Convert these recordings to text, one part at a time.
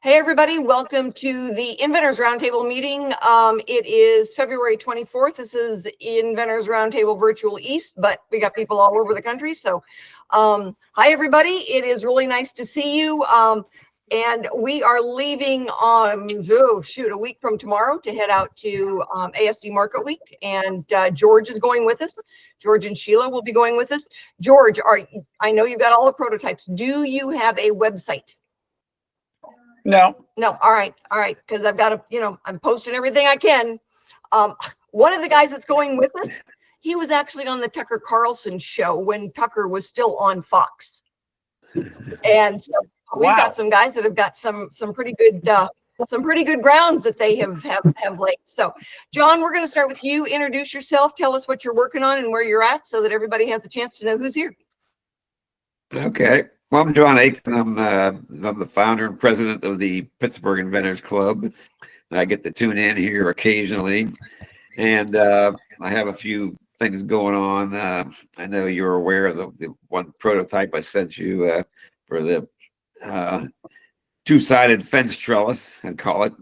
Hey everybody, welcome to the Inventors Roundtable meeting. It is February 24th. This is Inventors Roundtable Virtual East, but we got people all over the country. So hi everybody, it is really nice to see you. And we are leaving on, a week from tomorrow to head out to ASD Market Week. And George is going with us. George and Sheila will be going with us. George, I know you've got all the prototypes. Do you have a website? No. All right. Because I've got to, I'm posting everything I can. One of the guys that's going with us, he was actually on the Tucker Carlson show when Tucker was still on Fox. And so we've got some guys that have got some pretty good grounds that they have laid. So John, we're going to start with you. Introduce yourself. Tell us what you're working on and where you're at so that everybody has a chance to know who's here. Okay. Well, I'm John Aiken. I'm the founder and president of the Pittsburgh Inventors Club. I get to tune in here occasionally, and I have a few things going on. I know you're aware of the one prototype I sent you for the two-sided fence trellis, I call it.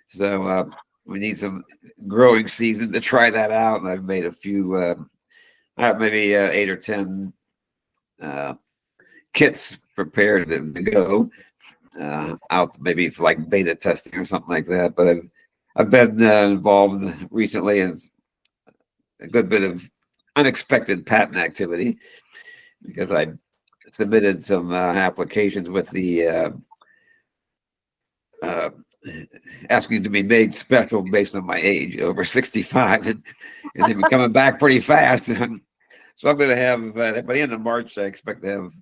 So we need some growing season to try that out, and I've made a few. I have maybe 8 or 10. Kits prepared to go out maybe for like beta testing or something like that. But I've been involved recently in a good bit of unexpected patent activity because I submitted some applications with the asking to be made special based on my age, over 65, and they've been coming back pretty fast. So I'm going to have by the end of March, I expect to have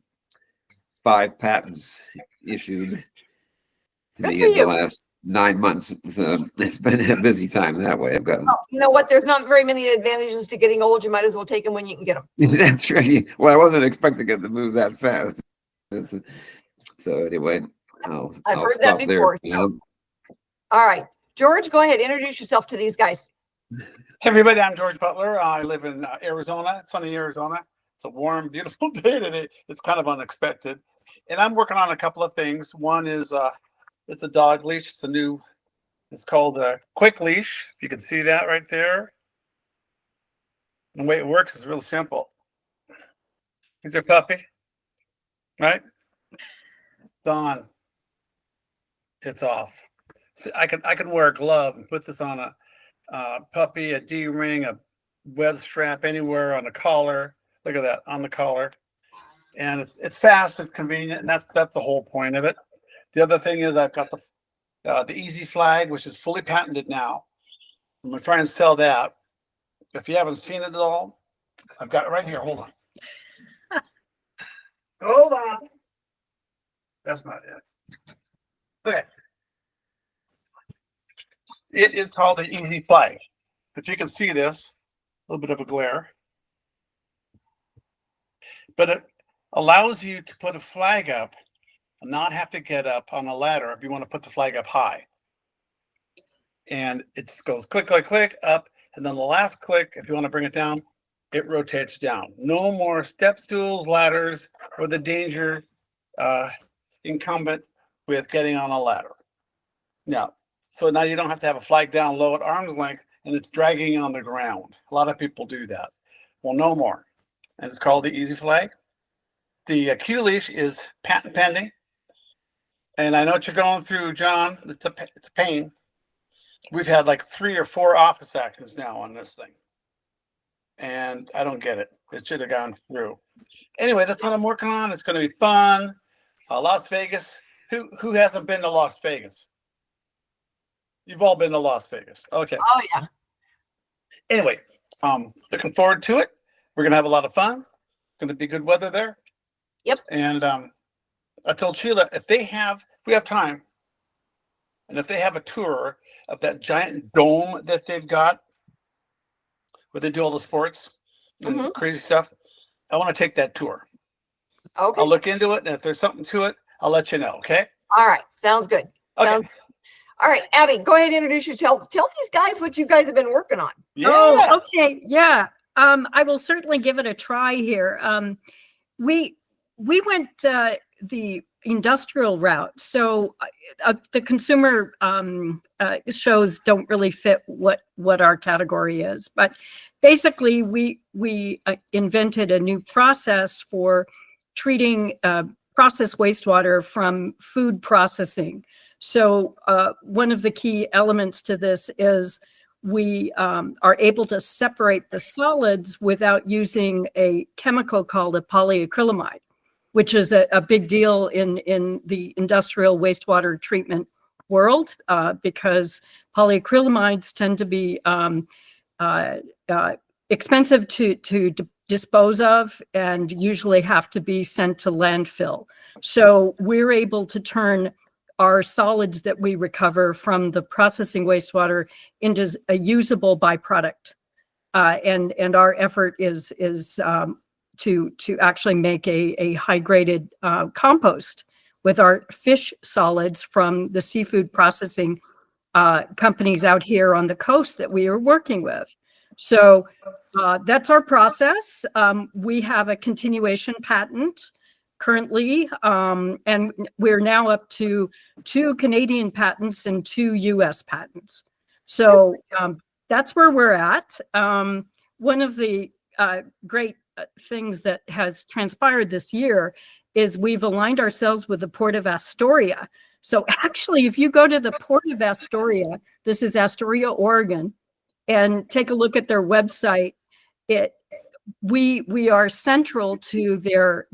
5 patents issued to me in the last 9 months. So it's been a busy time that way. I've got. Oh, you know what? There's not very many advantages to getting old. You might as well take them when you can get them. That's right. Well, I wasn't expecting it to move that fast. So anyway, I've heard that before. There, you know. All right, George, go ahead. Introduce yourself to these guys. Hey everybody, I'm George Butler. I live in Arizona, sunny Arizona. It's a warm, beautiful day today. It's kind of unexpected. And I'm working on a couple of things. One is it's a dog leash. It's called a quick leash. You can see that right there. And the way it works is real simple. Here's your puppy, right? It's on. It's off. So I can wear a glove and put this on a puppy, a D-ring, a web strap, anywhere on the collar. Look at that, on the collar. And it's fast and convenient, and that's the whole point of it. The other thing is I've got the Easy Flag, which is fully patented now. I'm gonna try and sell that. If you haven't seen it at all, I've got it right here. Hold on. Hold on. That's not it. Okay. It is called the Easy Flag. If you can see this, a little bit of a glare. But it allows you to put a flag up and not have to get up on a ladder if you want to put the flag up high. And it just goes click, click, click up. And then the last click, if you want to bring it down, it rotates down. No more step stools, ladders, or the danger incumbent with getting on a ladder. Now, so now you don't have to have a flag down low at arm's length and it's dragging on the ground. A lot of people do that. Well, no more. And it's called the Easy Flag. The Q leash is patent pending. And I know what you're going through, John. It's a pain. We've had like 3 or 4 office actions now on this thing. And I don't get it. It should have gone through. Anyway, that's what I'm working on. It's going to be fun. Las Vegas. Who hasn't been to Las Vegas? You've all been to Las Vegas. Okay. Oh, yeah. Anyway, looking forward to it. We're going to have a lot of fun. It's going to be good weather there. Yep. And I told Sheila, if we have time, and if they have a tour of that giant dome that they've got, where they do all the sports and crazy stuff, I want to take that tour. Okay. I'll look into it, and if there's something to it, I'll let you know, okay? All right. Sounds good. Okay. All right, Abby, go ahead and introduce yourself. Tell these guys what you guys have been working on. Yeah. Oh, okay. Yeah. I will certainly give it a try here. We went the industrial route. So the consumer shows don't really fit what our category is. But basically, we invented a new process for treating processed wastewater from food processing. So one of the key elements to this is we are able to separate the solids without using a chemical called a polyacrylamide, which is a big deal in the industrial wastewater treatment world because polyacrylamides tend to be expensive to dispose of and usually have to be sent to landfill. So we're able to turn our solids that we recover from the processing wastewater into a usable byproduct. And our effort is to actually make a high-graded compost with our fish solids from the seafood processing companies out here on the coast that we are working with. So that's our process. We have a continuation patent currently, and we're now up to 2 Canadian patents and 2 US patents. So that's where we're at. One of the great things that has transpired this year is we've aligned ourselves with the Port of Astoria. So actually, if you go to the Port of Astoria, this is Astoria, Oregon, and take a look at their website, we are central to their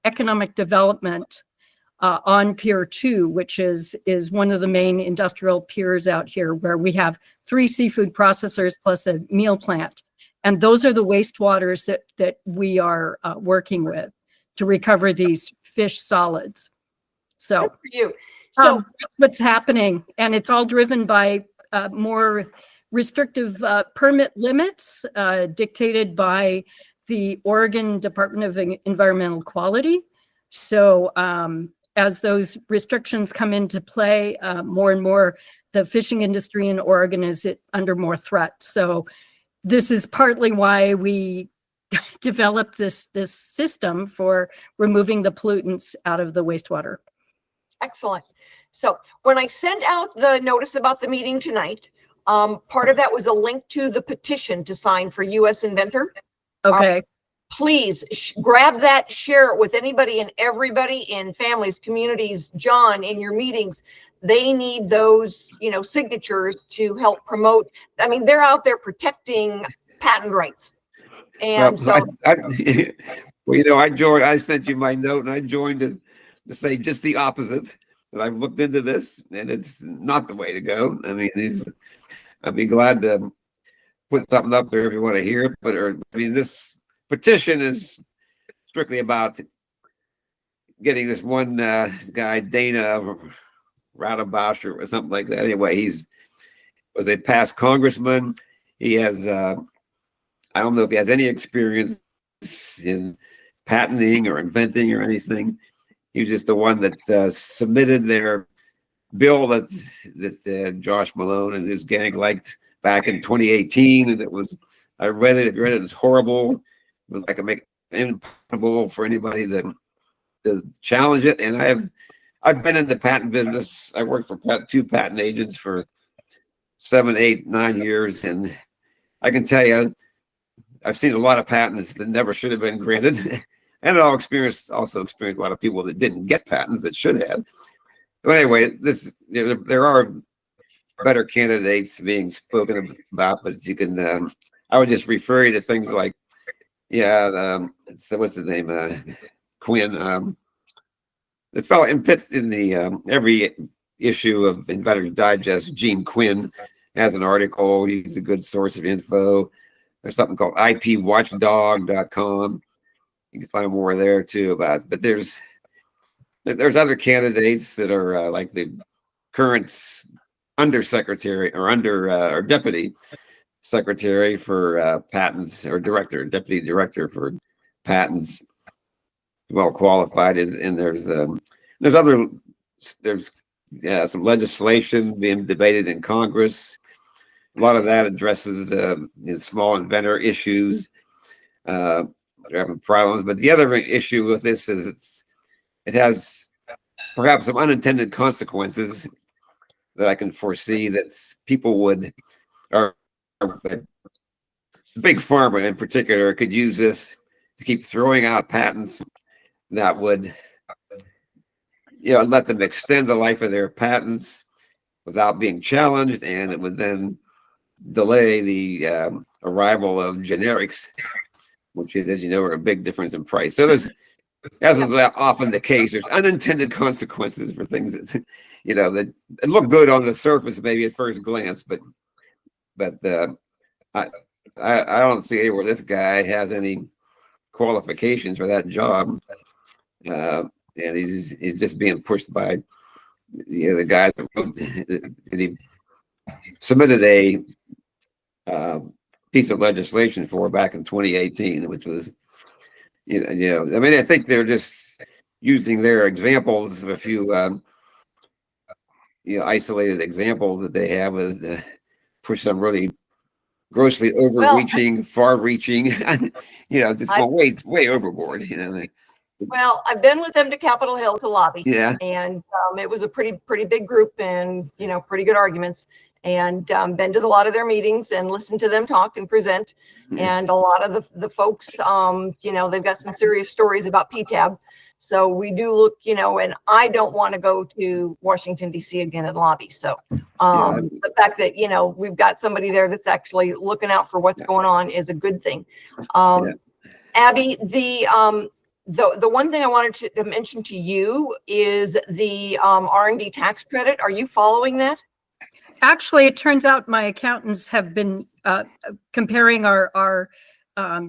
economic development on Pier 2, which is one of the main industrial piers out here, where we have 3 seafood processors plus a meal plant. And those are the wastewaters that we are working with to recover these fish solids. So, Good for you. So that's what's happening. And it's all driven by more restrictive permit limits dictated by the Oregon Department of Environmental Quality. So as those restrictions come into play, more and more the fishing industry in Oregon is under more threat. So this is partly why we developed this system for removing the pollutants out of the wastewater. excellent. So when I sent out the notice about the meeting tonight, part of that was a link to the petition to sign for US Inventor. Okay. Please grab that, share it with anybody and everybody in families, communities. John, in your meetings, they need those, signatures to help promote. I mean, they're out there protecting patent rights. And well, I sent you my note and I joined to say just the opposite, that I've looked into this and it's not the way to go. I mean, I'd be glad to put something up there if you want to hear it, but this petition is strictly about getting this one guy, Dana Rautenbach or something like that. Anyway, was a past congressman. He has, I don't know if he has any experience in patenting or inventing or anything. He was just the one that submitted their bill that Josh Malone and his gang liked back in 2018, and I read it. If you read it, it's horrible. It was like impossible for anybody to challenge it. And I've been in the patent business. I worked for 2 patent agents for 7, 8, 9 years, and I can tell you, I've seen a lot of patents that never should have been granted, and also experienced a lot of people that didn't get patents that should have. But anyway, there are better candidates being spoken about, but you can. I would just refer you to things like, so what's his name? Quinn. The fellow in the every issue of Inventors Digest, Gene Quinn has an article. He's a good source of info. There's something called IPWatchdog.com. You can find more there too about it. But there's other candidates that are like the current undersecretary or deputy secretary for patents, or deputy director for patents, well qualified. And there's some legislation being debated in Congress. A lot of that addresses small inventor issues. They're having problems. But the other issue with this is it has perhaps some unintended consequences that I can foresee that people or big pharma in particular could use this to keep throwing out patents that would, let them extend the life of their patents without being challenged, and it would then delay the arrival of generics, which is, as you know, are a big difference in price. So there's, as is often the case, there's unintended consequences for things that, that look good on the surface, maybe at first glance, but I don't see where this guy has any qualifications for that job, and he's just being pushed by the guys that he submitted a piece of legislation for back in 2018, which was, I mean, I think they're just using their examples of a few, isolated examples that they have as push some really grossly overreaching, far-reaching, just go way overboard. Well, I've been with them to Capitol Hill to lobby. Yeah. And it was a pretty big group, and pretty good arguments. And been to a lot of their meetings and listened to them talk and present. Yeah. And a lot of the folks, they've got some serious stories about PTAB. So we do look, and I don't want to go to Washington, D.C. again and lobby. So the fact that, we've got somebody there that's actually looking out for what's going on is a good thing. Abby, the one thing I wanted to mention to you is the R&D tax credit. Are you following that? Actually, it turns out my accountants have been comparing our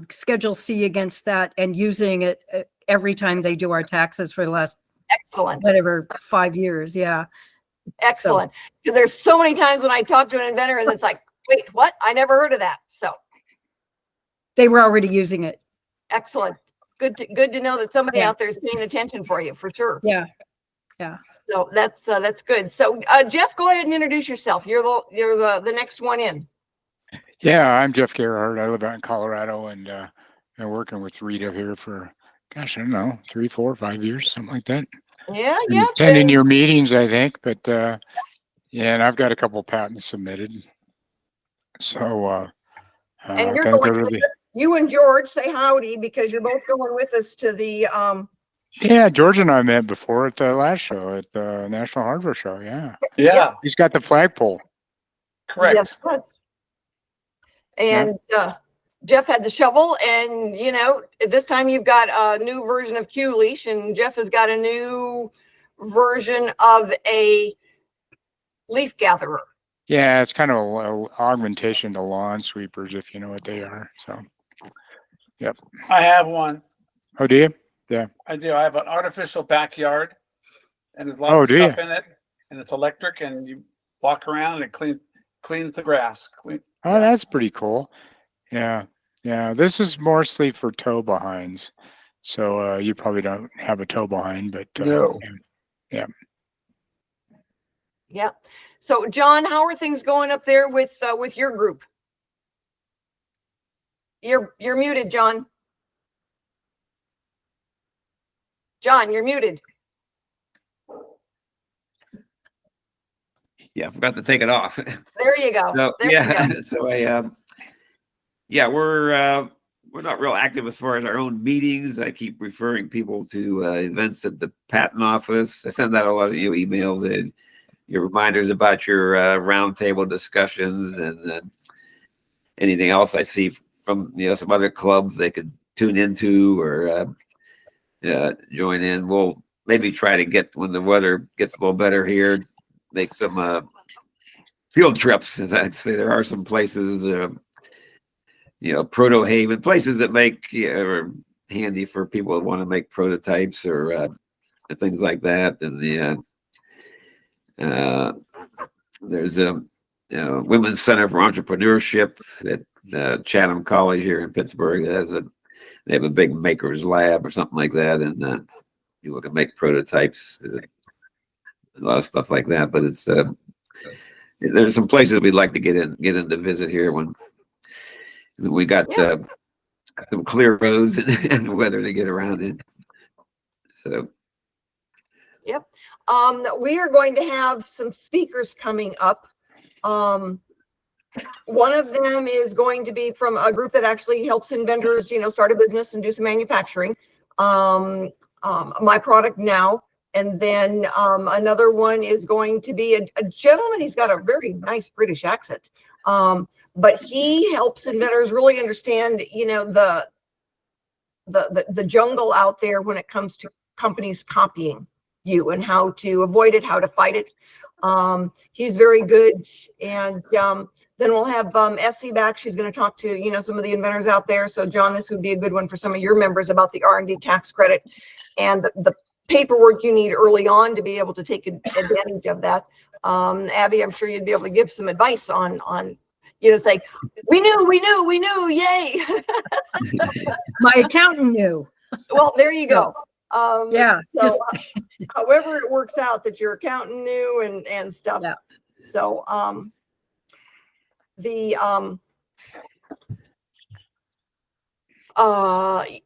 Schedule C against that and using it every time they do our taxes for the last whatever 5 years. Yeah. Excellent. Because there's so many times when I talk to an inventor and it's like, wait, what? I never heard of that. So they were already using it. Excellent. Good to know that somebody out there is paying attention for you, for sure. Yeah. So that's good. So Jeff, go ahead and introduce yourself. You're the next one in. Yeah, I'm Jeff Gerhardt. I live out in Colorado, and been working with Rita here for, gosh, I don't know, 3, 4, 5 years, something like that. Yeah. Attending your meetings, I think, but and I've got a couple patents submitted. So and you're going you and George say howdy, because you're both going with us to the Yeah, George and I met before at the last show at the National Hardware Show. Yeah. He's got the flagpole. Correct. Yes. And Jeff had the shovel, and this time you've got a new version of Q leash, and Jeff has got a new version of a leaf gatherer. Yeah, it's kind of an augmentation to lawn sweepers, if you know what they are. So, yep. I have one. Oh, do you? Yeah. I do. I have an artificial backyard, and there's lots of stuff in it, and it's electric, and you walk around and it cleans the grass. Oh, that's pretty cool. Yeah. This is mostly for tow behinds, so you probably don't have a tow behind, but no. Yeah. So John, how are things going up there with your group? You're muted, John. John, you're muted. Yeah, I forgot to take it off. There you go. So, there you go. So we're not real active as far as our own meetings. I keep referring people to events at the patent office. I send out a lot of emails and your reminders about your roundtable discussions, and anything else I see from some other clubs they could tune into or join in. We'll maybe try to get, when the weather gets a little better here, make some field trips. As I'd say, there are some places, Proto Haven, places that make are handy for people that want to make prototypes or things like that. And there's a Women's Center for Entrepreneurship at Chatham College here in Pittsburgh. They have a big makers lab or something like that, and you can make prototypes, a lot of stuff like that. But it's there's some places we'd like to get in to visit here when we got some clear roads and weather to get around in. So Yep. We are going to have some speakers coming up. One of them is going to be from a group that actually helps inventors, start a business and do some manufacturing. My Product Now. And then another one is going to be a gentleman. He's got a very nice British accent. But he helps inventors really understand, the jungle out there when it comes to companies copying you and how to avoid it, how to fight it. He's very good. And then we'll have Essie back. She's going to talk to, some of the inventors out there. So John, this would be a good one for some of your members about the R&D tax credit and the paperwork you need early on to be able to take advantage of that. Abby, I'm sure you'd be able to give some advice on say, we knew, yay. My accountant knew. Well, there you go. Yeah. So, however it works out that your accountant knew and stuff. Yeah. So,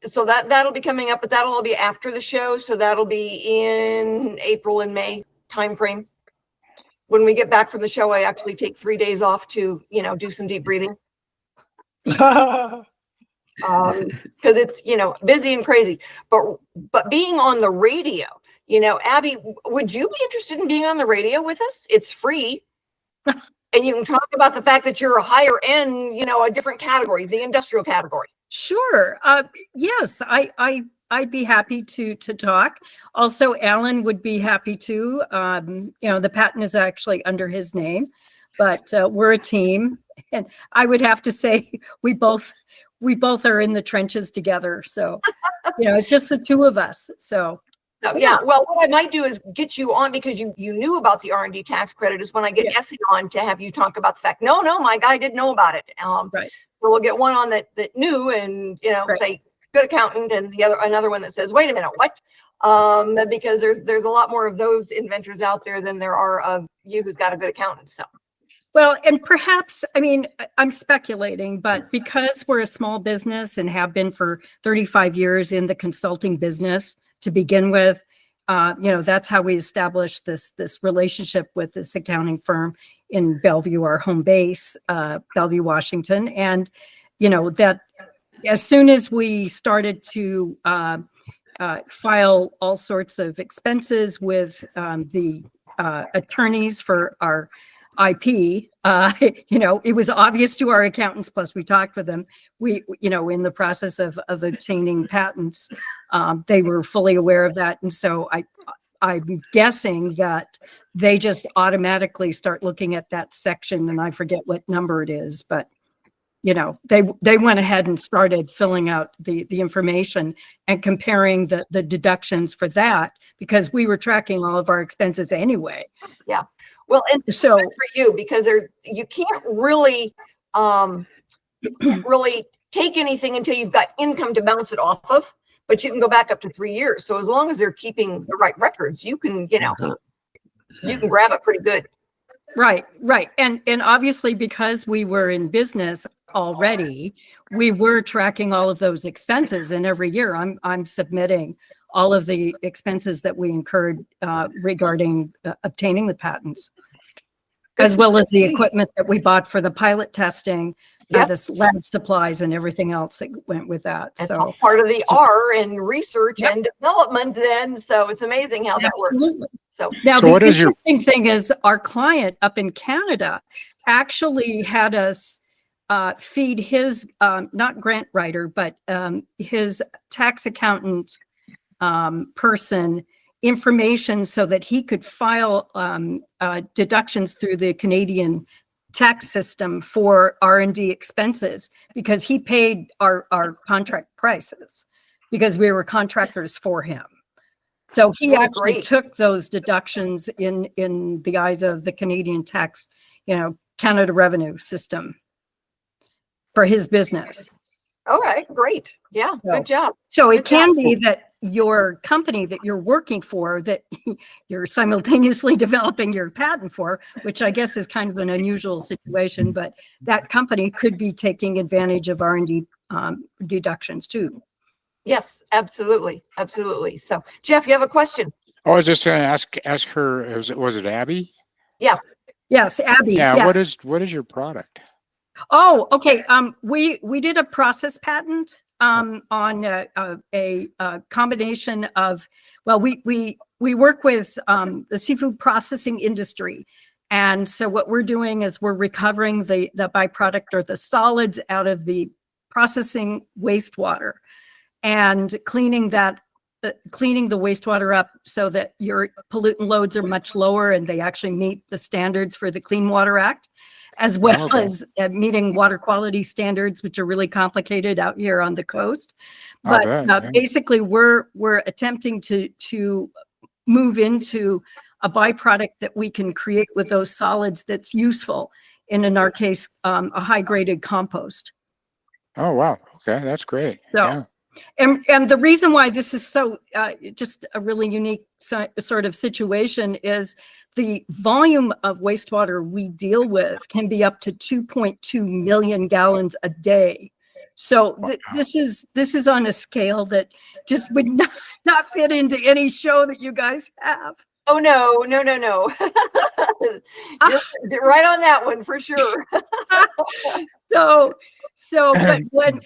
so that'll be coming up, but that'll all be after the show. So that'll be in April and May timeframe. When we get back from the show, I actually take 3 days off to, do some deep breathing. Because it's, busy and crazy, but being on the radio, Abby, would you be interested in being on the radio with us? It's free. And you can talk about the fact that you're a higher end, a different category, the industrial category. Sure. Yes, I'd be happy to talk. Also, Alan would be happy to. The patent is actually under his name, but we're a team, and I would have to say we both are in the trenches together. So, it's just the two of us. So. Yeah. Well, what I might do is get you on because you knew about the R&D tax credit is when I get Essie on to have you talk about the fact. No, my guy didn't know about it. Right. So we'll get one on that knew and say good accountant, and another one that says, wait a minute, what? Because there's a lot more of those inventors out there than there are of you who's got a good accountant. So. Well, and perhaps, I'm speculating, but because we're a small business and have been for 35 years in the consulting business to begin with, that's how we established this relationship with this accounting firm in Bellevue, our home base, Bellevue, Washington. And, that as soon as we started to file all sorts of expenses with the attorneys for our IP, it was obvious to our accountants, plus we talked with them, in the process of obtaining patents, they were fully aware of that. And so I'm guessing that they just automatically start looking at that section, and I forget what number it is, but they went ahead and started filling out the information and comparing the deductions for that, because we were tracking all of our expenses anyway. Yeah. Well, and so for you, because you can't really take anything until you've got income to bounce it off of, but you can go back up to 3 years. So as long as they're keeping the right records, you can, you can grab it pretty good. Right. And obviously, because we were in business already, we were tracking all of those expenses, and every year I'm submitting all of the expenses that we incurred regarding obtaining the patents, as well as the equipment that we bought for the pilot testing, the lab supplies and everything else that went with that. That's so all part of the R and research and development then. So it's amazing how that works. So now the interesting thing is our client up in Canada actually had us feed his, not grant writer, but his tax accountant person information so that he could file deductions through the Canadian tax system for R&D expenses, because he paid our contract prices because we were contractors for him. So he actually took those deductions in the eyes of the Canadian tax, Canada revenue system for his business. All right, great. Yeah, good job. So it can be that your company that you're working for, that you're simultaneously developing your patent for, which I guess is kind of an unusual situation, but that company could be taking advantage of R&D deductions too. Yes, absolutely. Absolutely. So Jeff, you have a question? Oh, I was just going to ask her. Was it Abby? Yes, Abby. Yeah. Yes. What is your product? Oh, okay. We did a process patent on a combination of, well, we work with the seafood processing industry, and so what we're doing is we're recovering the byproduct or the solids out of the processing wastewater and cleaning that. Cleaning the wastewater up so that your pollutant loads are much lower and they actually meet the standards for the Clean Water Act, as well Okay. as meeting water quality standards, which are really complicated out here on the coast. I But bet, yeah. basically, we're attempting to move into a byproduct that we can create with those solids that's useful in our case, a high graded compost. Oh, wow. Okay, that's great. So. Yeah. And the reason why this is so just a really unique sort of situation is the volume of wastewater we deal with can be up to 2.2 million gallons a day. So this is on a scale that just would not fit into any show that you guys have. Oh, no. You're right on that one for sure. But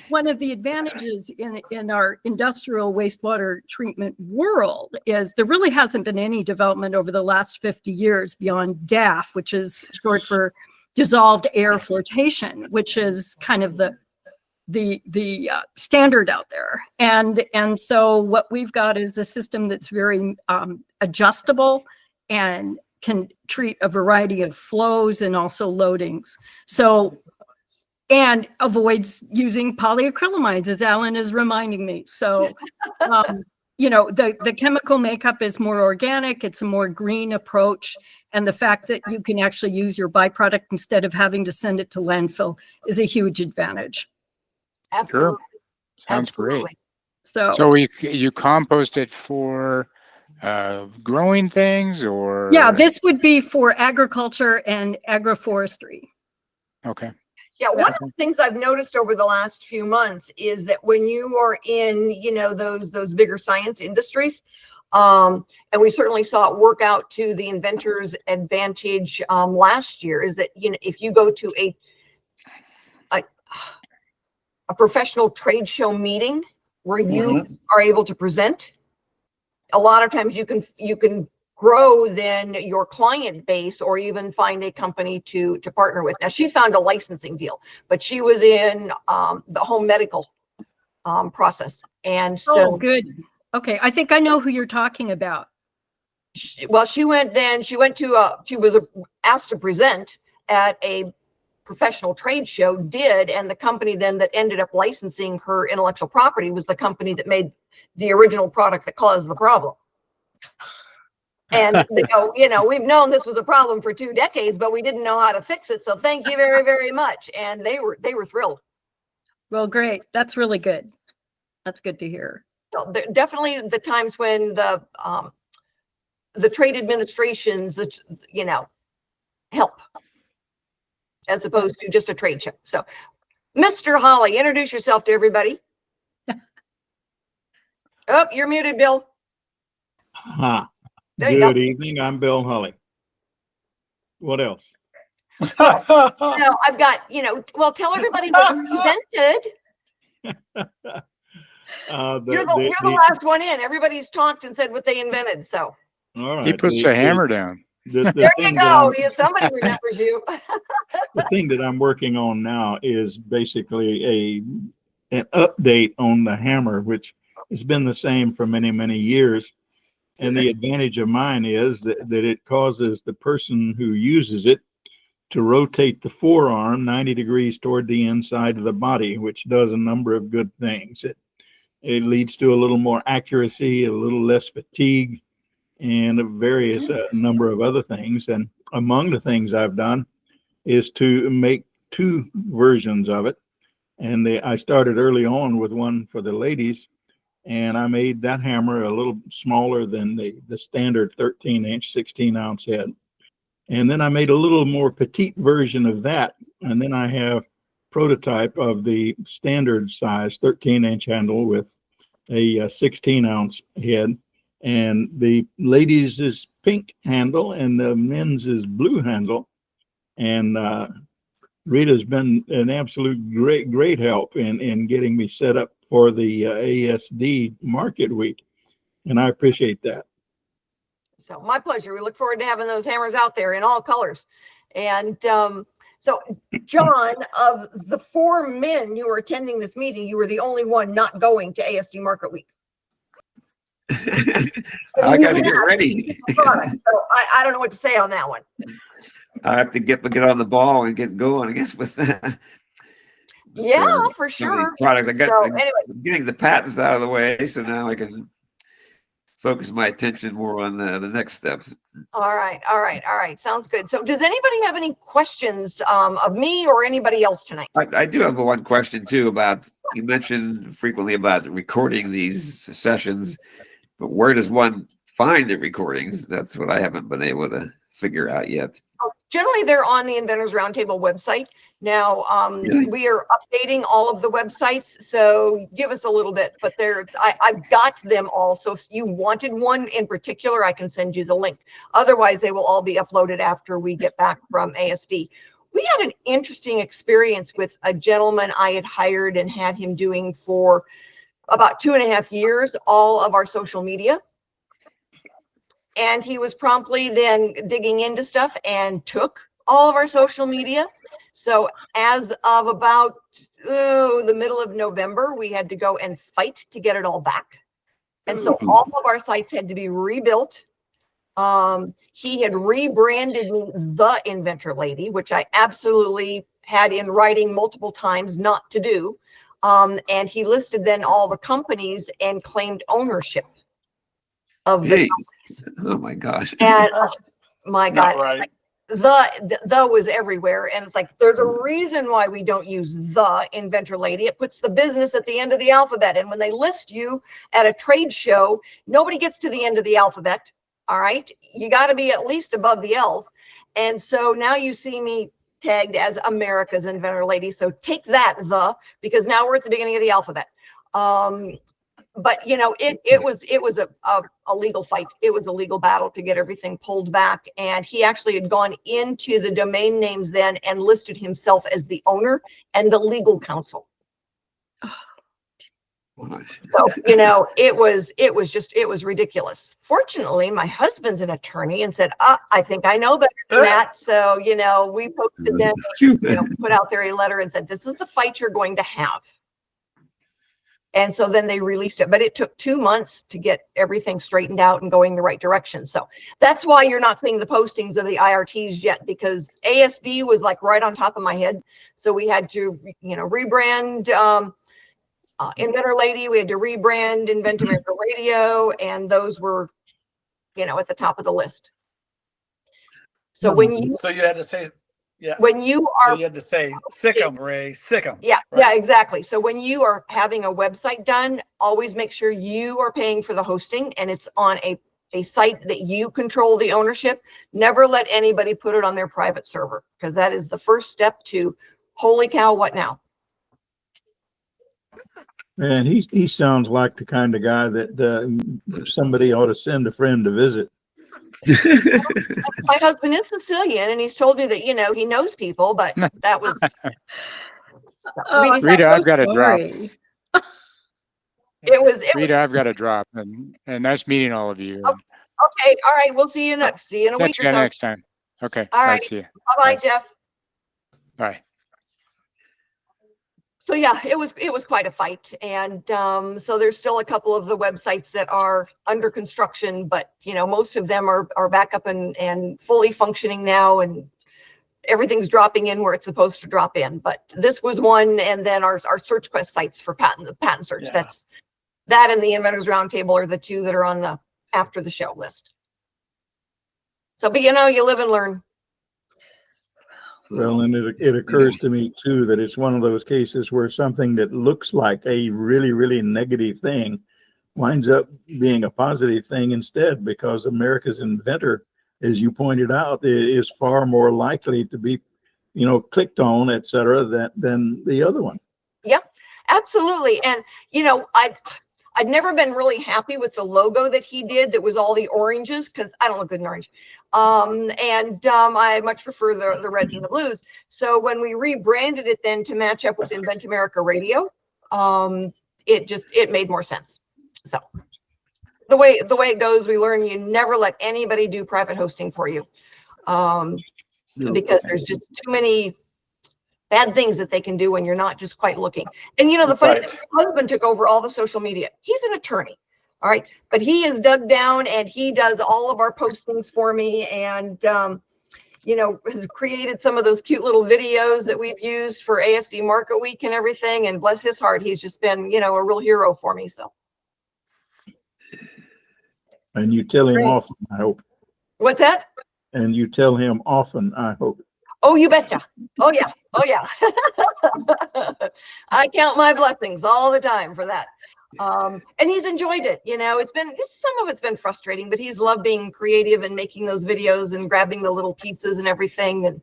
one of the advantages in our industrial wastewater treatment world is there really hasn't been any development over the last 50 years beyond DAF, which is short for dissolved air flotation, which is kind of the standard out there. And so what we've got is a system that's very adjustable and can treat a variety of flows and also loadings. So, and avoids using polyacrylamides, as Alan is reminding me. So, the chemical makeup is more organic. It's a more green approach. And the fact that you can actually use your byproduct instead of having to send it to landfill is a huge advantage. Absolutely. Sounds Absolutely. great. So you compost it for growing things, or? Yeah, this would be for agriculture and agroforestry. Okay. Yeah, one of the things I've noticed over the last few months is that when you are in, those bigger science industries, and we certainly saw it work out to the inventors' advantage last year, is that if you go to a professional trade show meeting where you are able to present, a lot of times you can grow then your client base or even find a company to partner with. Now, she found a licensing deal, but she was in the home medical process. And so good. Okay, I think I know who you're talking about. she was asked to present at a professional trade show, and the company then that ended up licensing her intellectual property was the company that made the original product that caused the problem. And they go, we've known this was a problem for 2 decades, but we didn't know how to fix it. So thank you very, very much. And they were thrilled. Well, great. That's really good. That's good to hear. So definitely the times when the trade administrations, help as opposed to just a trade show. So, Mr. Holly, introduce yourself to everybody. Oh, you're muted, Bill. There you Good go. evening. I'm Bill Hulley. What else? Now I've got, tell everybody what you invented. You're the last one in. Everybody's talked and said what they invented. So all right. He puts the hammer down. there you go. Somebody remembers you. The thing that I'm working on now is basically an update on the hammer, which has been the same for many, many years. And the advantage of mine is that it causes the person who uses it to rotate the forearm 90 degrees toward the inside of the body, which does a number of good things. It leads to a little more accuracy, a little less fatigue, and a various number of other things. And among the things I've done is to make 2 versions of it. And I started early on with one for the ladies, and I made that hammer a little smaller than the standard 13-inch, 16-ounce head. And then I made a little more petite version of that. And then I have prototype of the standard size 13-inch handle with a 16-ounce head. and the ladies is pink handle and the men's is blue handle. And Rita's been an absolute great help in getting me set up for the ASD Market Week, and I appreciate that. So my pleasure. We look forward to having those hammers out there in all colors. And so, John, of the 4 men who are attending this meeting, you were the only one not going to ASD Market Week. I got to get ready. So I don't know what to say on that one. I have to get on the ball and get going, I guess, with that. Yeah, So, for sure. Product. So anyway, I'm getting the patents out of the way, so now I can focus my attention more on the next steps. all right. Sounds good. So does anybody have any questions of me or anybody else tonight? I do have one question too about, you mentioned frequently about recording these sessions, but where does one find the recordings? That's what I haven't been able to figure out yet. Generally, they're on the Inventors Roundtable website. Now, Really? we are updating all of the websites, so give us a little bit, but I've got them all. So if you wanted one in particular, I can send you the link. Otherwise, they will all be uploaded after we get back from ASD. We had an interesting experience with a gentleman I had hired and had him doing for about 2.5 years, all of our social media. And he was promptly then digging into stuff and took all of our social media. So as of about the middle of November, we had to go and fight to get it all back. And so all of our sites had to be rebuilt. He had rebranded me the Inventor Lady, which I absolutely had in writing multiple times not to do. And he listed then all the companies and claimed ownership of the companies. Oh my gosh. And my God, Not right. the was everywhere. And it's like, there's a reason why we don't use the Inventor Lady. It puts the business at the end of the alphabet. And when they list you at a trade show, nobody gets to the end of the alphabet. All right. You got to be at least above the L's. And so now you see me tagged as America's Inventor Lady. So take that, because now we're at the beginning of the alphabet. But you know, it was a legal fight. It was a legal battle to get everything pulled back. And he actually had gone into the domain names then and listed himself as the owner and the legal counsel. So, you know, it was ridiculous. Fortunately, my husband's an attorney and said, I think I know better than that. So, you know, we posted them, put out there a letter and said, this is the fight you're going to have. And so then they released it, but it took 2 months to get everything straightened out and going the right direction. So that's why you're not seeing the postings of the IRTs yet, because ASD was like right on top of my head. So we had to, rebrand Inventor Lady. We had to rebrand Invent America Radio, and those were, at the top of the list. So So you had to say, yeah. When you are, So you had to say, sick 'em, Ray, sick 'em. yeah, right? yeah, exactly. So when you are having a website done, always make sure you are paying for the hosting and it's on a site that you control the ownership. Never let anybody put it on their private server, because that is the first step to, holy cow, what now? And he sounds like the kind of guy that somebody ought to send a friend to visit. My husband is Sicilian, and he's told me that, he knows people, but that was. Rita, I've got to drop. Rita, I've got to drop, and nice meeting all of you. Okay, all right, we'll see you in a week or so. Next time. Okay. All right. See you. Bye-bye, Jeff. Bye. So yeah, it was quite a fight. And so there's still a couple of the websites that are under construction, but most of them are back up and fully functioning now, and everything's dropping in where it's supposed to drop in. But this was one, and then our search quest sites for the patent search. Yeah. That and the Inventors Roundtable are the two that are on the after the show list. So, but you live and learn. Well, and it occurs to me too that it's one of those cases where something that looks like a really, really negative thing winds up being a positive thing instead, because America's Inventor, as you pointed out, is far more likely to be, clicked on, et cetera, than the other one. Yeah, absolutely. And, I'd never been really happy with the logo that he did that was all the oranges, because I don't look good in orange. I much prefer the reds and the blues. So when we rebranded it then to match up with Invent America Radio, it made more sense. So the way it goes, we learn you never let anybody do private hosting for you, because there's just too many bad things that they can do when you're not just quite looking. And the funny thing, my husband took over all the social media. He's an attorney, all right, but he is dug down and he does all of our postings for me, and has created some of those cute little videos that we've used for ASD Market Week and everything. And bless his heart, he's just been a real hero for me. So. And you tell him often, I hope. What's that? And you tell him often, I hope. Oh, you betcha. Oh, yeah. Oh, yeah. I count my blessings all the time for that. And he's enjoyed it. Some of it's been frustrating, but he's loved being creative and making those videos and grabbing the little pieces and everything, and,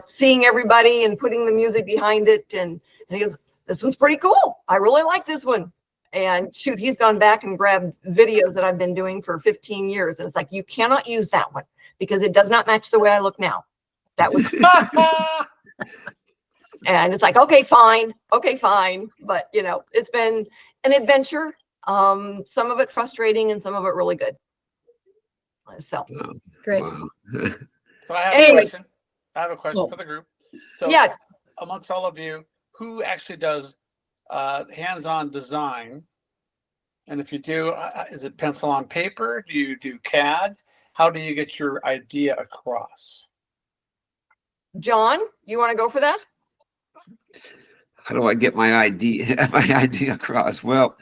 seeing everybody and putting the music behind it. And he goes, this one's pretty cool. I really like this one. And shoot, he's gone back and grabbed videos that I've been doing for 15 years. And it's like, you cannot use that one because it does not match the way I look now. That was, and it's like, okay, fine. But it's been an adventure. Some of it frustrating and some of it really good. So great. Wow. So I have Anyway. I have a question for the group. So Yeah. amongst all of you, who actually does hands-on design? And if you do, is it pencil on paper? Do you do CAD? How do you get your idea across? John, you want to go for that? How do I get my idea across? Well,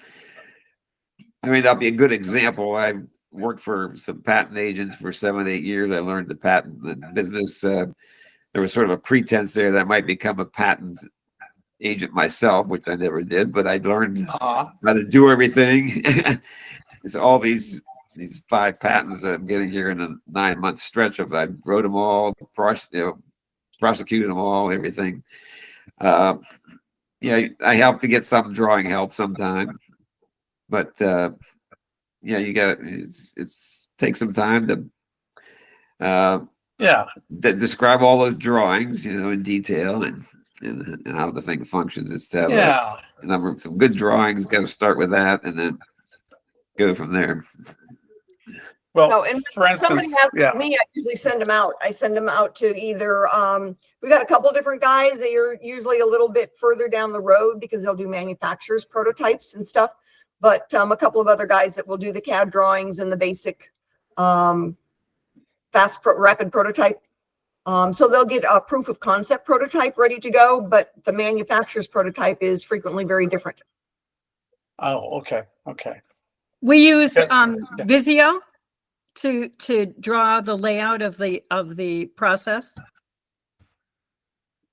I mean, that'll be a good example. I worked for some patent agents for 7-8 years. I learned the patent business. There was sort of a pretense there that I might become a patent agent myself, which I never did, but I learned how to do everything. It's all these 5 patents that I'm getting here in a 9-month stretch of. I wrote them all, prosecuted them all, everything. I have to get some drawing help sometime, but you got it's take some time to describe all those drawings, in detail and how the thing functions. It's to have a number of some good drawings. Got to start with that and then go from there. Well, So, and for instance, somebody has me, I usually send them out. I send them out to either, we got a couple of different guys that are usually a little bit further down the road because they'll do manufacturers prototypes and stuff. But a couple of other guys that will do the CAD drawings and the basic rapid prototype. So they'll get a proof of concept prototype ready to go, but the manufacturer's prototype is frequently very different. Oh, okay. We use Yes. Visio to draw the layout of the process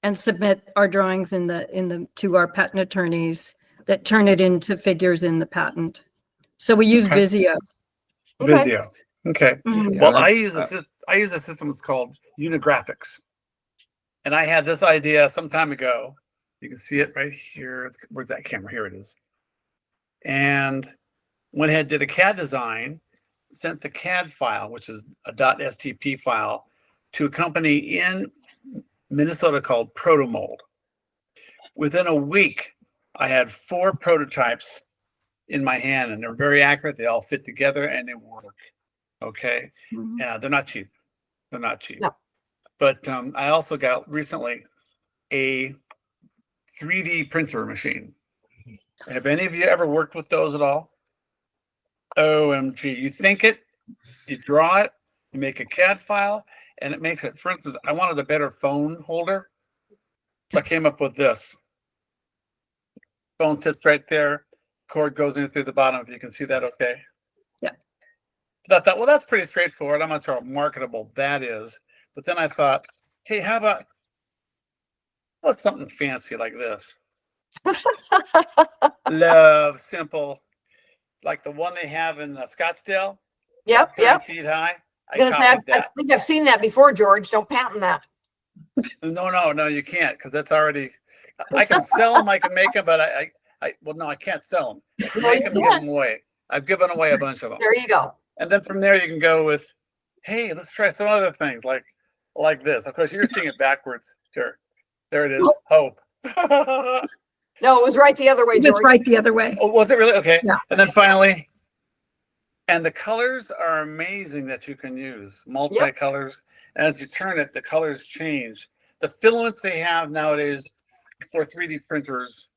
and submit our drawings to our patent attorneys that turn it into figures in the patent. So we use Visio. Visio. Okay. Mhm. Well, I use a system that's called Unigraphics, and I had this idea some time ago. You can see it right here. Where's that camera? Here it is. And went ahead, did a CAD design, sent the CAD file, which is a .stp file, to a company in Minnesota called Protomold. Within a week, I had 4 prototypes in my hand, and they're very accurate. They all fit together and they work. Okay. Yeah, they're not cheap. No. But I also got recently a 3D printer machine. Have any of you ever worked with those at all? OMG. You think it, you draw it, you make a CAD file, and it makes it. For instance, I wanted a better phone holder. So I came up with this. Phone sits right there. Cord goes in through the bottom, if you can see that okay. Yeah. So I thought, well, that's pretty straightforward. I'm not sure how marketable that is. But then I thought, hey, how about something fancy like this? Love, simple, like the one they have in Scottsdale. Yep. 30 feet high. I I that. think I've seen that before, George. Don't patent that. No, you can't, because that's already. I can sell them, I can make them, but I Well, no, I can't sell them. No, Make you them, give can't. them away. I've given away a bunch of them. There you go. And then from there you can go with, hey, let's try some other things like this. Of course, you're seeing it backwards. Sure. There it is. Hope. No, it was right the other way, It was George. right the other way. Oh, was it really? Okay. Yeah. And then finally, and the colors are amazing that you can use, multicolors. And as you turn it, the colors change. The filaments they have nowadays for 3D printers,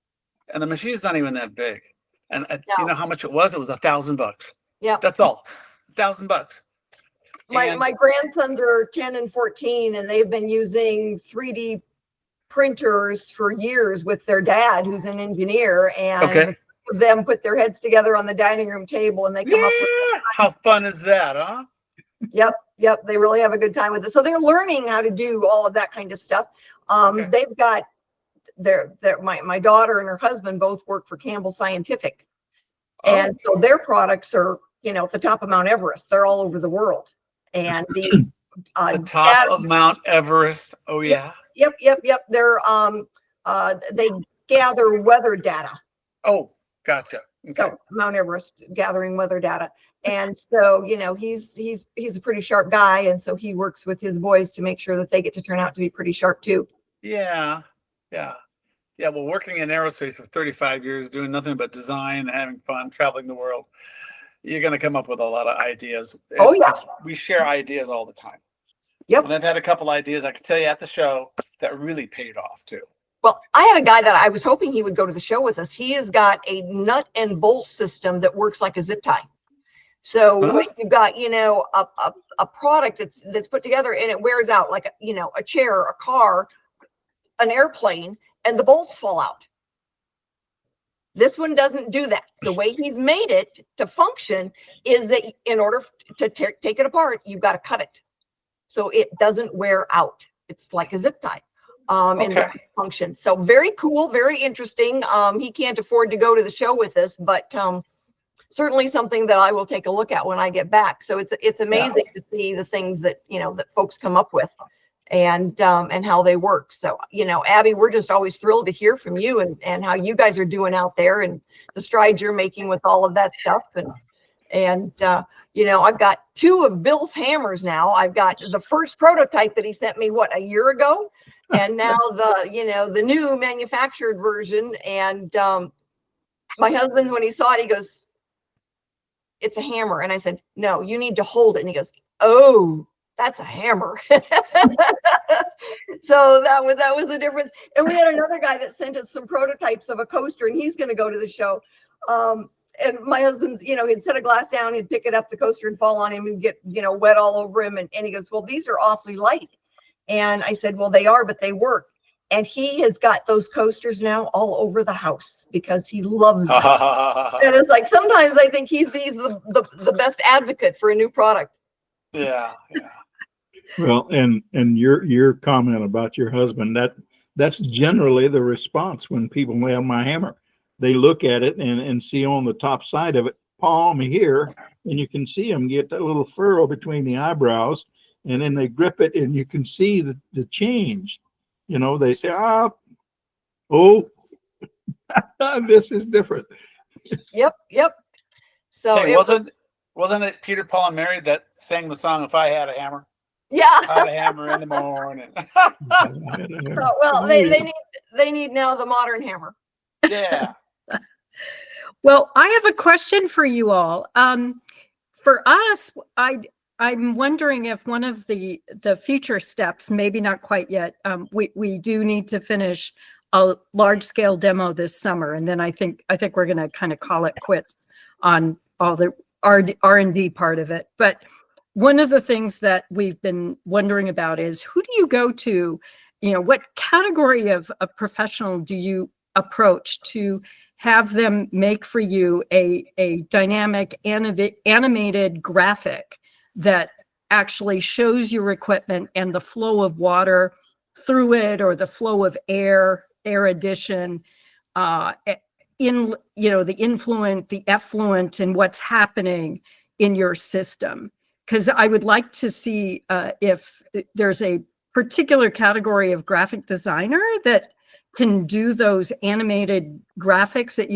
and the machine's not even that big. And you know how much it was? It was $1,000. Yeah. That's all. $1,000. My grandsons are 10 and 14, and they've been using 3D printers for years with their dad, who's an engineer, and them put their heads together on the dining room table, and they come up with. How fun is that, huh? Yep. They really have a good time with it. So they're learning how to do all of that kind of stuff. They've got my daughter and her husband both work for Campbell Scientific, and so their products are, at the top of Mount Everest. They're all over the world, and the top of Mount Everest. Oh yeah. Yep. They're they gather weather data. Oh, gotcha. Okay. So Mount Everest gathering weather data. And so, he's a pretty sharp guy. And so he works with his boys to make sure that they get to turn out to be pretty sharp too. Yeah. Well, working in aerospace for 35 years, doing nothing but design, having fun, traveling the world, you're going to come up with a lot of ideas. Oh yeah. We share ideas all the time. Yep. And I've had a couple ideas I can tell you at the show that really paid off too. Well, I had a guy that I was hoping he would go to the show with us. He has got a nut and bolt system that works like a zip tie. So you've got, a product that's put together and it wears out like, a chair, a car, an airplane, and the bolts fall out. This one doesn't do that. The way he's made it to function is that in order to take it apart, you've got to cut it. So it doesn't wear out. It's like a zip tie in the function. So very cool, very interesting. He can't afford to go to the show with us, but certainly something that I will take a look at when I get back. So it's amazing to see the things that, that folks come up with and how they work. So, Abby, we're just always thrilled to hear from you and how you guys are doing out there and the strides you're making with all of that stuff. And I've got 2 of Bill's hammers now. I've got the first prototype that he sent me, a year ago? And now the new manufactured version. And my husband, when he saw it, he goes, "It's a hammer." And I said, "No, you need to hold it." And he goes, "Oh, that's a hammer." So that was the difference. And we had another guy that sent us some prototypes of a coaster, and he's going to go to the show. And my husband's, he'd set a glass down, he'd pick it up, the coaster would fall on him and get, wet all over him. And he goes, "Well, these are awfully light." And I said, "Well, they are, but they work." And he has got those coasters now all over the house because he loves them. And it's like, sometimes I think he's the best advocate for a new product. Yeah. Well, and your comment about your husband, that's generally the response when people have my hammer. They look at it and see on the top side of it, palm here, and you can see them get that little furrow between the eyebrows, and then they grip it and you can see the change. They say, "Oh, this is different." Yep. So hey, wasn't it Peter, Paul, and Mary that sang the song "If I Had a Hammer"? Yeah. I had a hammer in the morning. So, well, they need now the modern hammer. Yeah. Well, I have a question for you all. For us, I'm wondering if one of the future steps, maybe not quite yet, we do need to finish a large scale demo this summer, and then I think we're going to kind of call it quits on all the R&D part of it. But one of the things that we've been wondering about is, who do you go to? What category of a professional do you approach to have them make for you a dynamic animated graphic that actually shows your equipment and the flow of water through it, or the flow of air addition, the influent, the effluent, and what's happening in your system. Because I would like to see if there's a particular category of graphic designer that can do those animated graphics that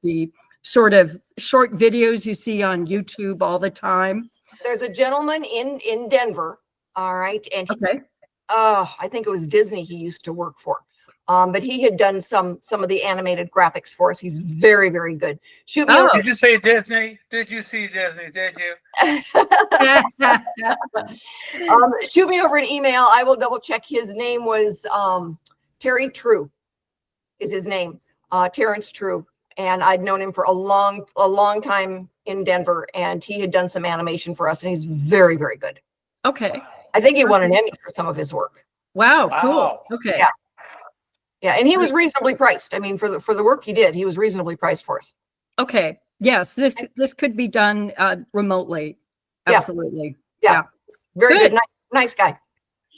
the sort of short videos you see on YouTube all the time. There's a gentleman in Denver, all right, and Okay. I think it was Disney he used to work for. But he had done some of the animated graphics for us. He's very, very good. Shoot me over. Did you say Disney? Did you see Disney? Did you? Shoot me over an email. I will double check. His name was Terry True is his name. Terrence True. And I'd known him for a long time in Denver, and he had done some animation for us, and he's very, very good. Okay. I think he won an Emmy for some of his work. Wow. Wow. Cool. Okay. Yeah. Yeah, and he was reasonably priced. I mean, for the work he did, he was reasonably priced for us. Okay. Yes, this could be done remotely. Yeah. Absolutely. Very Good. good. Nice guy.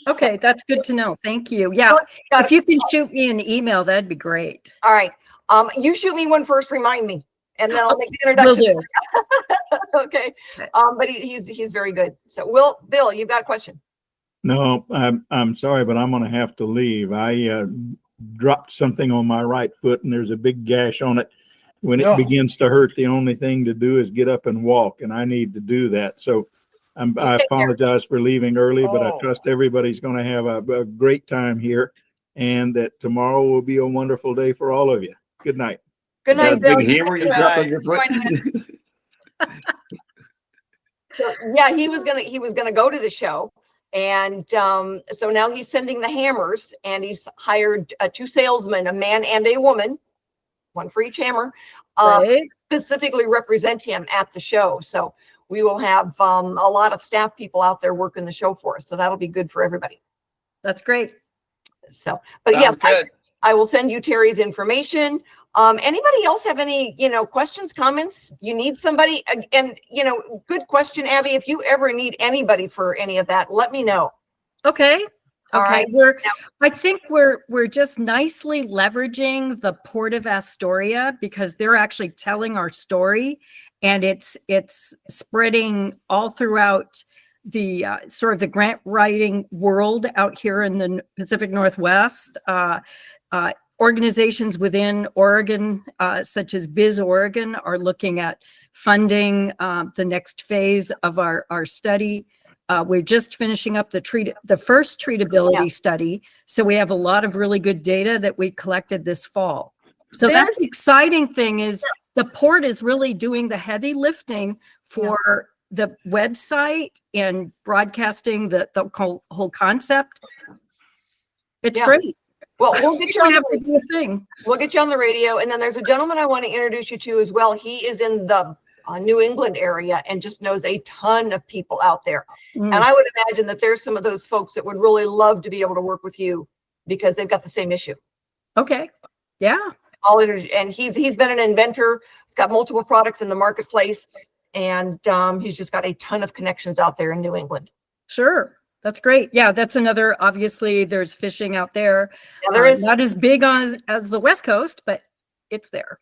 Okay, that's good to know. Thank you. Yeah. Got If it. you can shoot me an email, that'd be great. All right. You shoot me one first, remind me, and then I'll make the Will introduction. do. Okay. But he's very good. So Bill, you've got a question. No, I'm sorry, but I'm going to have to leave. I dropped something on my right foot and there's a big gash on it. When it begins to hurt, the only thing to do is get up and walk, and I need to do that. So I take care. apologize for leaving early, but I Oh. trust everybody's going to have a great time here, and that tomorrow will be a wonderful day for all of you. Good night. Good Is that night, a Bill. big hammer you Good dropped on night. your foot? So, yeah, he was gonna go to the show, and so now he's sending the hammers, and he's hired 2 salesmen, a man and a woman, one for each hammer, Right? specifically represent him at the show. So we will have a lot of staff people out there working the show for us. So that'll be good for everybody. That's great. So, but yes, Sounds good. I will send you Terry's information. Anybody else have any, questions, comments? You need somebody, and good question, Abby. If you ever need anybody for any of that, let me know. Okay. All Okay. right. I think we're just nicely leveraging the Port of Astoria because they're actually telling our story, and it's spreading all throughout the sort of the grant writing world out here in the Pacific Northwest. Organizations within Oregon, such as Biz Oregon, are looking at funding the next phase of our study. We're just finishing up the first treatability study. So we have a lot of really good data that we collected this fall. So that's the exciting thing is the port is really doing the heavy lifting for the website and broadcasting the whole concept. It's great. Well, we'll get you on have to do a thing. We'll get you on the radio. And then there's a gentleman I want to introduce you to as well. He is in the New England area and just knows a ton of people out there. Mm. And I would imagine that there's some of those folks that would really love to be able to work with you because they've got the same issue. Okay. Yeah. And he's been an inventor. He's got multiple products in the marketplace, and he's just got a ton of connections out there in New England. Sure. That's great. Yeah, that's another, obviously there's fishing out there. Yeah, there is. Not as big as the West Coast, but it's there.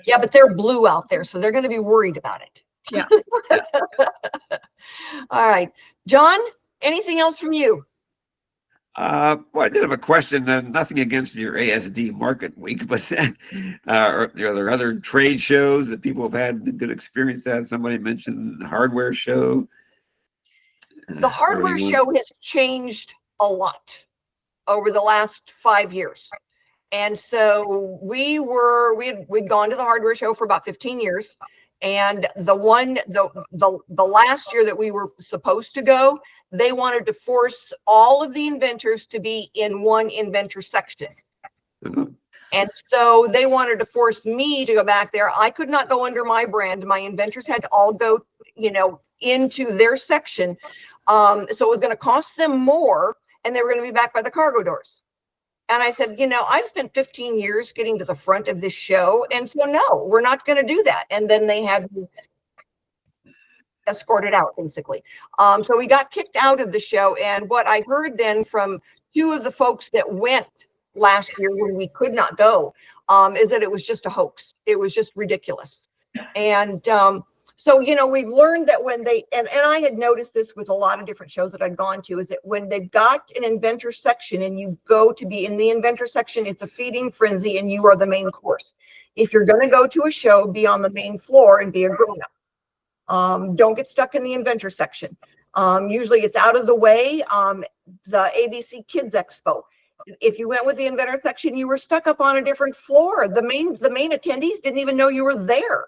Yeah, but they're blue out there, so they're going to be worried about it. Yeah. All right. John, anything else from you? Well, I did have a question. Nothing against your ASD Market Week, but are there other trade shows that people have had a good experience at? Somebody mentioned the hardware show. The hardware show has changed a lot over the last 5 years. And so we'd gone to the hardware show for about 15 years. And the last year that we were supposed to go, they wanted to force all of the inventors to be in one inventor section. And so they wanted to force me to go back there. I could not go under my brand. My inventors had to all go, into their section. So it was going to cost them more, and they were going to be back by the cargo doors. And I said, I've spent 15 years getting to the front of this show. And so, no, we're not going to do that. And then they had me escorted out, basically. So we got kicked out of the show. And what I heard then from 2 of the folks that went last year when we could not go, is that it was just a hoax. It was just ridiculous. And So, we've learned that when they, and I had noticed this with a lot of different shows that I'd gone to, is that when they've got an inventor section and you go to be in the inventor section, it's a feeding frenzy and you are the main course. If you're going to go to a show, be on the main floor and be a grown-up. Don't get stuck in the inventor section. Usually it's out of the way. The ABC Kids Expo. If you went with the inventor section, you were stuck up on a different floor. The main attendees didn't even know you were there.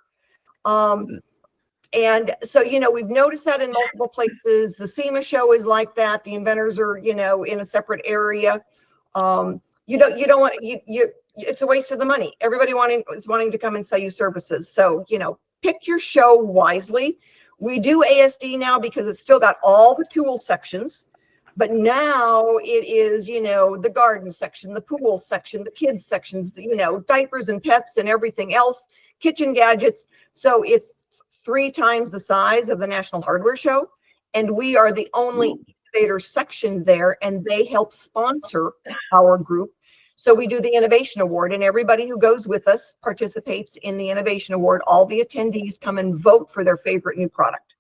And so, we've noticed that in multiple places. The SEMA show is like that. The inventors are, in a separate area. You don't want, it's a waste of the money. Everybody is wanting to come and sell you services. So, pick your show wisely. We do ASD now because it's still got all the tool sections, but now it is, the garden section, the pool section, the kids sections, diapers and pets and everything else, kitchen gadgets. So it's 3 times the size of the National Hardware Show. And we are the only innovator section there, and they help sponsor our group. So we do the Innovation Award, and everybody who goes with us participates in the Innovation Award. All the attendees come and vote for their favorite new product.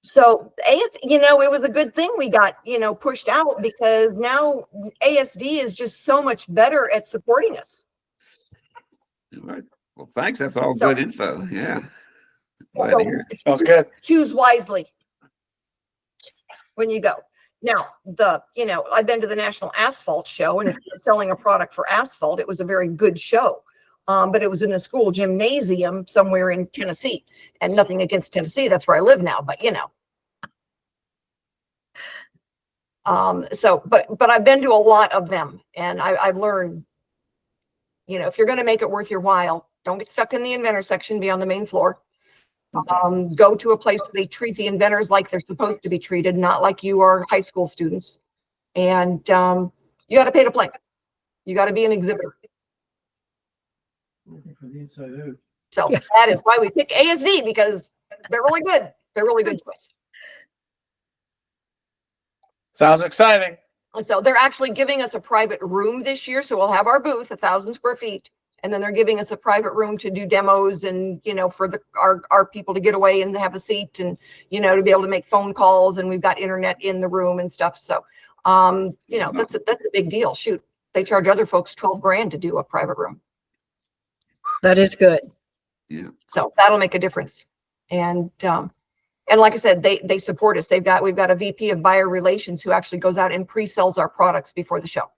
So it was a good thing we got, pushed out, because now ASD is just so much better at supporting us. All right. Well, thanks. That's all good info. Yeah. Glad So to hear it. Sounds good. choose wisely when you go. Now, I've been to the National Asphalt Show, and if you're selling a product for asphalt, it was a very good show. But it was in a school gymnasium somewhere in Tennessee, and nothing against Tennessee. That's where I live now, but but I've been to a lot of them, and I've learned, if you're going to make it worth your while, don't get stuck in the inventor section, be on the main floor. Go to a place where they treat the inventors like they're supposed to be treated, not like you are high school students. And you got to pay to play. You got to be an exhibitor. So that is why we pick ASD, because they're really good. They're really good to us. Sounds exciting. So they're actually giving us a private room this year. So we'll have our booth, 1,000 square feet. And then they're giving us a private room to do demos and, for our people to get away and have a seat and, to be able to make phone calls. And we've got internet in the room and stuff. So, that's a big deal. Shoot, they charge other folks $12,000 to do a private room. That is good. Yeah. So that'll make a difference. And like I said, they support us. We've got a VP of buyer relations who actually goes out and pre-sells our products before the show.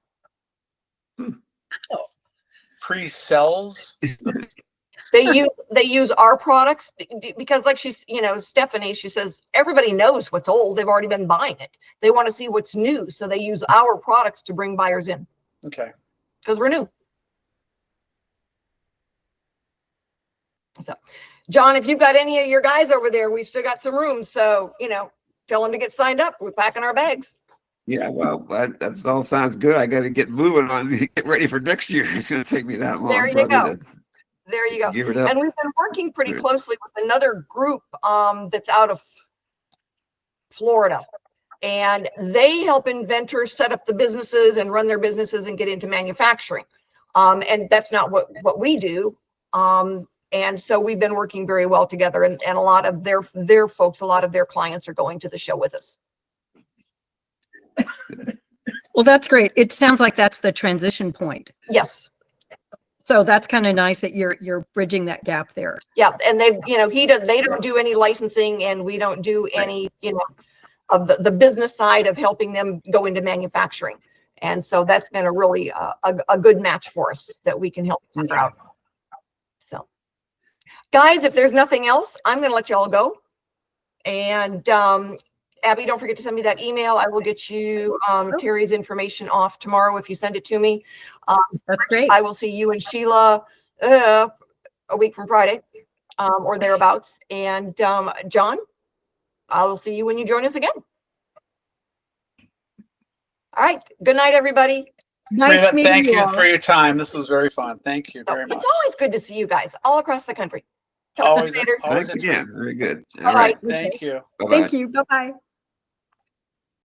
Pre-sells? They use our products because, like Stephanie, she says, everybody knows what's old. They've already been buying it. They want to see what's new. So they use our products to bring buyers in. Okay. Because we're new. So, John, if you've got any of your guys over there, we've still got some rooms. So, tell them to get signed up. We're packing our bags. Yeah, well, that all sounds good. I got to get moving on, get ready for next year. It's going to take me that long. There you go. There you go. Give it up. And we've been working pretty closely with another group that's out of Florida. And they help inventors set up the businesses and run their businesses and get into manufacturing. And that's not what we do. And so we've been working very well together. And a lot of their folks, a lot of their clients are going to the show with us. Well, that's great. It sounds like that's the transition point. Yes. So that's kind of nice that you're bridging that gap there. Yeah, and they don't do any licensing, and we don't do any of the business side of helping them go into manufacturing. And so that's been a really a good match for us that we can help them out. So, guys, if there's nothing else, I'm going to let you all go. And Abby, don't forget to send me that email. I will get you Terry's information off tomorrow if you send it to me. That's great. I will see you and Sheila a week from Friday or thereabouts. And John, I will see you when you join us again. All right. Good night, everybody. Nice Rita, meeting thank you all. for your time. This was very fun. Thank you very much. It's always good to see you guys all across the country. Talk to you Always, later. always Thanks again. Very good. All right. Thank you. Bye-bye. Thank you. Bye-bye.